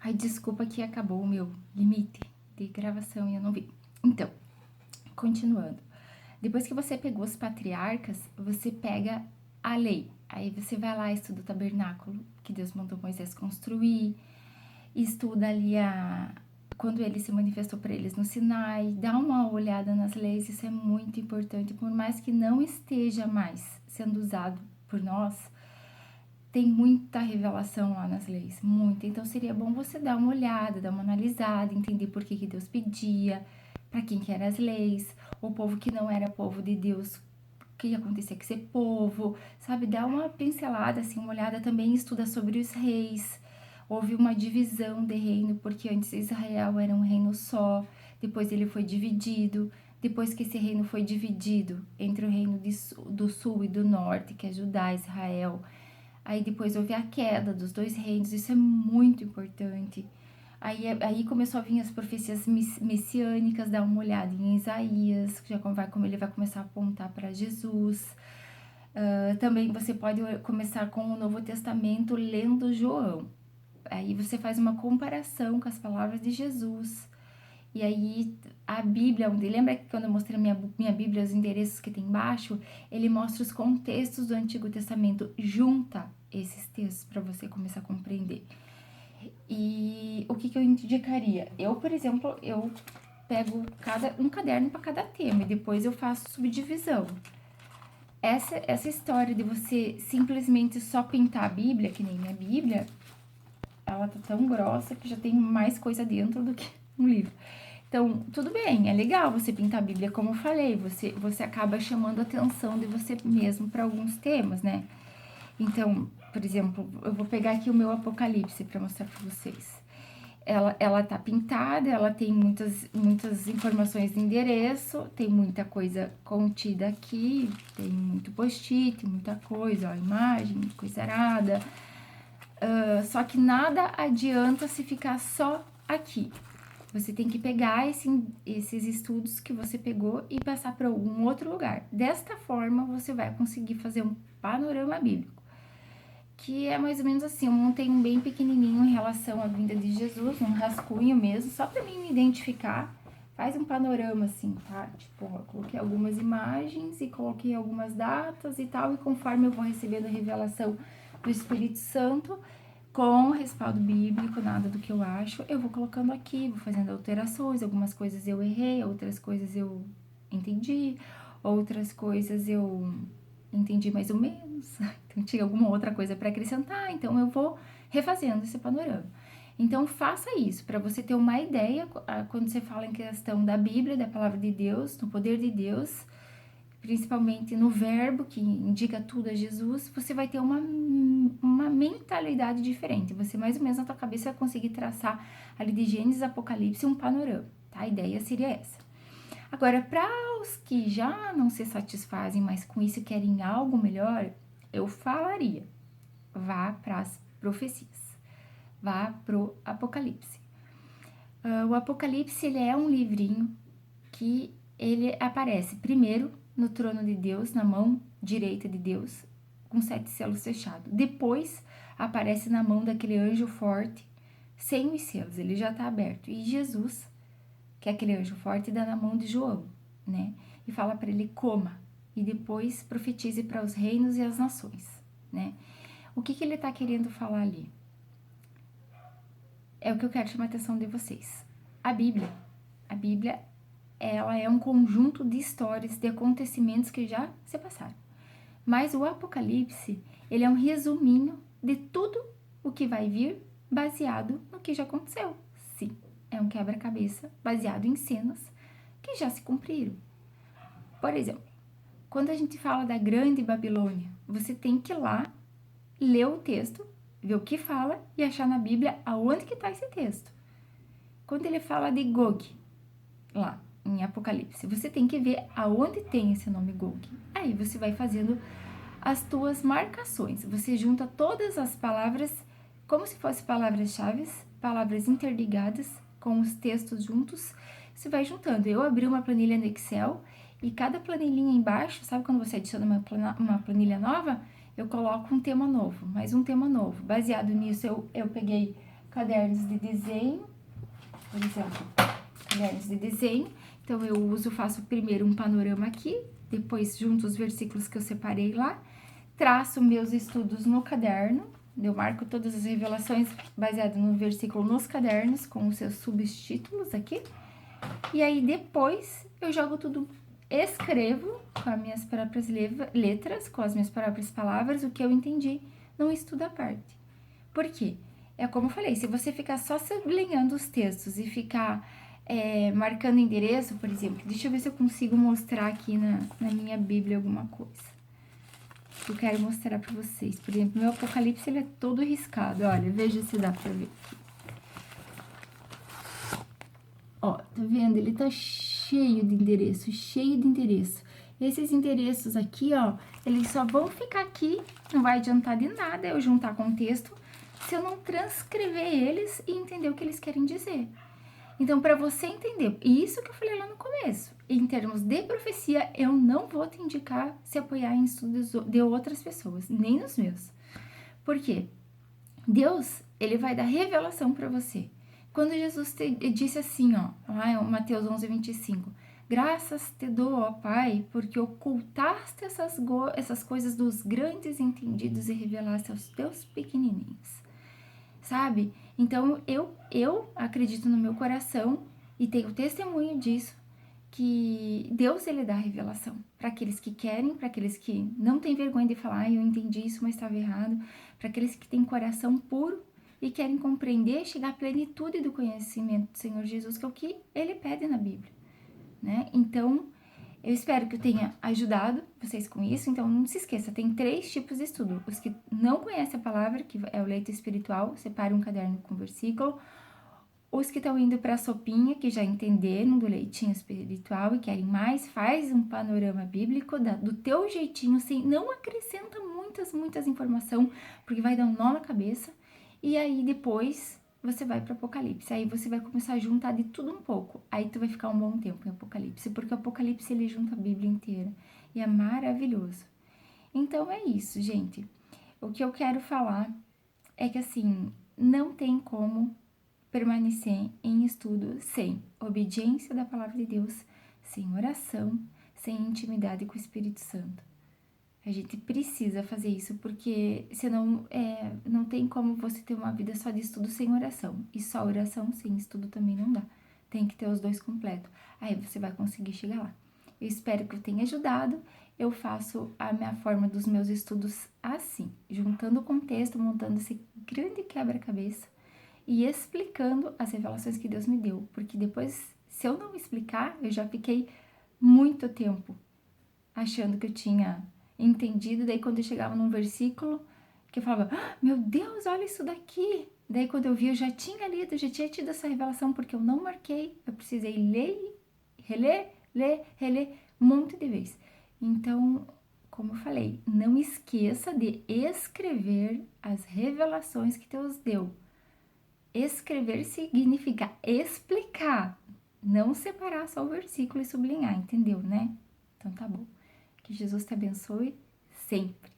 Ai, desculpa que acabou o meu limite de gravação e eu não vi. Então, continuando. Depois que você pegou os patriarcas, você pega a lei. Aí você vai lá, estuda o tabernáculo que Deus mandou Moisés construir, estuda ali quando ele se manifestou para eles no Sinai, dá uma olhada nas leis, isso é muito importante, por mais que não esteja mais sendo usado por nós, tem muita revelação lá nas leis, muita. Então seria bom você dar uma olhada, dar uma analisada, entender por que Deus pedia, para quem que eram as leis, o povo que não era povo de Deus, o que acontecia com esse povo, sabe? Dá uma pincelada, assim, uma olhada também, estuda sobre os reis. Houve uma divisão de reino, porque antes Israel era um reino só, depois ele foi dividido. Depois que esse reino foi dividido entre o reino do sul e do norte, que é Judá e Israel, aí depois houve a queda dos dois reinos, isso é muito importante. Aí começou a vir as profecias messiânicas, dá uma olhada em Isaías, como ele vai começar a apontar para Jesus. Também você pode começar com o Novo Testamento lendo João. Aí você faz uma comparação com as palavras de Jesus. E aí a Bíblia, lembra que quando eu mostrei minha Bíblia, os endereços que tem embaixo, ele mostra os contextos do Antigo Testamento, junta esses textos para você começar a compreender. E o que eu indicaria? Eu, por exemplo, eu pego um caderno para cada tema e depois eu faço subdivisão. Essa história de você simplesmente só pintar a Bíblia, que nem minha Bíblia, ela tá tão grossa que já tem mais coisa dentro do que um livro. Então, tudo bem, é legal você pintar a Bíblia, como eu falei, você acaba chamando a atenção de você mesmo para alguns temas, né? Então, por exemplo, eu vou pegar aqui o meu Apocalipse para mostrar para vocês. Ela tá pintada, ela tem muitas informações de endereço, tem muita coisa contida aqui, tem muito post-it, muita coisa, ó, imagem, coisa arada. Só que nada adianta se ficar só aqui. Você tem que pegar esses estudos que você pegou e passar para algum outro lugar. Desta forma, você vai conseguir fazer um panorama bíblico, que é mais ou menos assim, eu montei um bem pequenininho em relação à vinda de Jesus, um rascunho mesmo, só para mim me identificar. Faz um panorama assim, tá? Tipo, ó, coloquei algumas imagens e coloquei algumas datas e tal, e conforme eu vou recebendo a revelação do Espírito Santo, com respaldo bíblico, nada do que eu acho, eu vou colocando aqui, vou fazendo alterações, algumas coisas eu errei, outras coisas eu entendi, outras coisas eu entendi mais ou menos, então tinha alguma outra coisa para acrescentar, então eu vou refazendo esse panorama. Então faça isso, para você ter uma ideia, quando você fala em questão da Bíblia, da Palavra de Deus, do poder de Deus, principalmente no verbo, que indica tudo a Jesus, você vai ter uma mentalidade diferente. Você mais ou menos na tua cabeça vai conseguir traçar ali de Gênesis, Apocalipse um panorama, tá? A ideia seria essa. Agora, para os que já não se satisfazem mais com isso e querem algo melhor, eu falaria, vá para as profecias, vá pro Apocalipse. O Apocalipse, ele é um livrinho que ele aparece primeiro no trono de Deus, na mão direita de Deus, com 7 selos fechados. Depois aparece na mão daquele anjo forte, sem os selos, ele já está aberto. E Jesus, que é aquele anjo forte, dá na mão de João, né? E fala para ele, coma, e depois profetize para os reinos e as nações, né? O que ele está querendo falar ali? É o que eu quero chamar a atenção de vocês. A Bíblia, ela é um conjunto de histórias, de acontecimentos que já se passaram. Mas o Apocalipse, ele é um resuminho de tudo o que vai vir baseado no que já aconteceu. Sim, é um quebra-cabeça baseado em cenas que já se cumpriram. Por exemplo, quando a gente fala da Grande Babilônia, você tem que ir lá, ler o texto, ver o que fala e achar na Bíblia aonde que está esse texto. Quando ele fala de Gog, lá em Apocalipse, você tem que ver aonde tem esse nome Gog. Aí você vai fazendo as tuas marcações. Você junta todas as palavras como se fossem palavras-chave, palavras interligadas com os textos juntos. Você vai juntando. Eu abri uma planilha no Excel e cada planilhinha embaixo, sabe quando você adiciona uma planilha nova? Eu coloco um tema novo, mais um tema novo. Baseado nisso, eu peguei cadernos de desenho, por exemplo, cadernos de desenho. Então, eu faço primeiro um panorama aqui, depois junto os versículos que eu separei lá, traço meus estudos no caderno, eu marco todas as revelações baseadas no versículo nos cadernos, com os seus subtítulos aqui, e aí depois eu jogo tudo, escrevo com as minhas próprias letras, com as minhas próprias palavras, o que eu entendi num estudo à parte. Por quê? É como eu falei, se você ficar só sublinhando os textos e ficar marcando endereço, por exemplo, deixa eu ver se eu consigo mostrar aqui na minha Bíblia alguma coisa. Eu quero mostrar pra vocês. Por exemplo, meu Apocalipse, ele é todo riscado. Olha, veja se dá pra ver. Ó, tá vendo? Ele tá cheio de endereço, cheio de endereço. Esses endereços aqui, ó, eles só vão ficar aqui, não vai adiantar de nada eu juntar com o texto, se eu não transcrever eles e entender o que eles querem dizer. Então, para você entender, isso que eu falei lá no começo, em termos de profecia, eu não vou te indicar se apoiar em estudos de outras pessoas, nem nos meus. Por quê? Deus, ele vai dar revelação para você. Quando Jesus disse assim, ó, lá em Mateus 11:25, graças te dou, ó Pai, porque ocultaste essas coisas dos grandes entendidos e revelaste aos teus pequenininhos. Sabe? Então, eu acredito no meu coração e tenho testemunho disso, que Deus, ele dá revelação para aqueles que querem, para aqueles que não têm vergonha de falar, eu entendi isso, mas estava errado, para aqueles que têm coração puro e querem compreender, chegar à plenitude do conhecimento do Senhor Jesus, que é o que ele pede na Bíblia, né? Então, eu espero que eu tenha ajudado vocês com isso. Então, não se esqueça, tem 3 tipos de estudo. Os que não conhecem a palavra, que é o leito espiritual, separe um caderno com versículo. Os que estão indo para a sopinha, que já entenderam do leitinho espiritual e querem mais, faz um panorama bíblico do teu jeitinho, sem, não acrescenta muitas informações, porque vai dar um nó na cabeça. E aí, depois, você vai para Apocalipse. Aí você vai começar a juntar de tudo um pouco. Aí tu vai ficar um bom tempo em Apocalipse, porque o Apocalipse, ele junta a Bíblia inteira. E é maravilhoso. Então, é isso, gente. O que eu quero falar é que, assim, não tem como permanecer em estudo sem obediência da palavra de Deus, sem oração, sem intimidade com o Espírito Santo. A gente precisa fazer isso, porque senão não tem como você ter uma vida só de estudo sem oração. E só oração sem estudo também não dá. Tem que ter os dois completos. Aí você vai conseguir chegar lá. Eu espero que eu tenha ajudado. Eu faço a minha forma dos meus estudos assim, juntando o contexto, montando esse grande quebra-cabeça e explicando as revelações que Deus me deu. Porque depois, se eu não explicar, eu já fiquei muito tempo achando que eu tinha entendido. Daí quando eu chegava num versículo, que eu falava, meu Deus, olha isso daqui. Daí quando eu vi, eu já tinha lido, já tinha tido essa revelação, porque eu não marquei. Eu precisei ler, reler um monte de vezes. Então, como eu falei, não esqueça de escrever as revelações que Deus deu. Escrever significa explicar, não separar só o versículo e sublinhar, entendeu, né? Então tá bom. Que Jesus te abençoe sempre.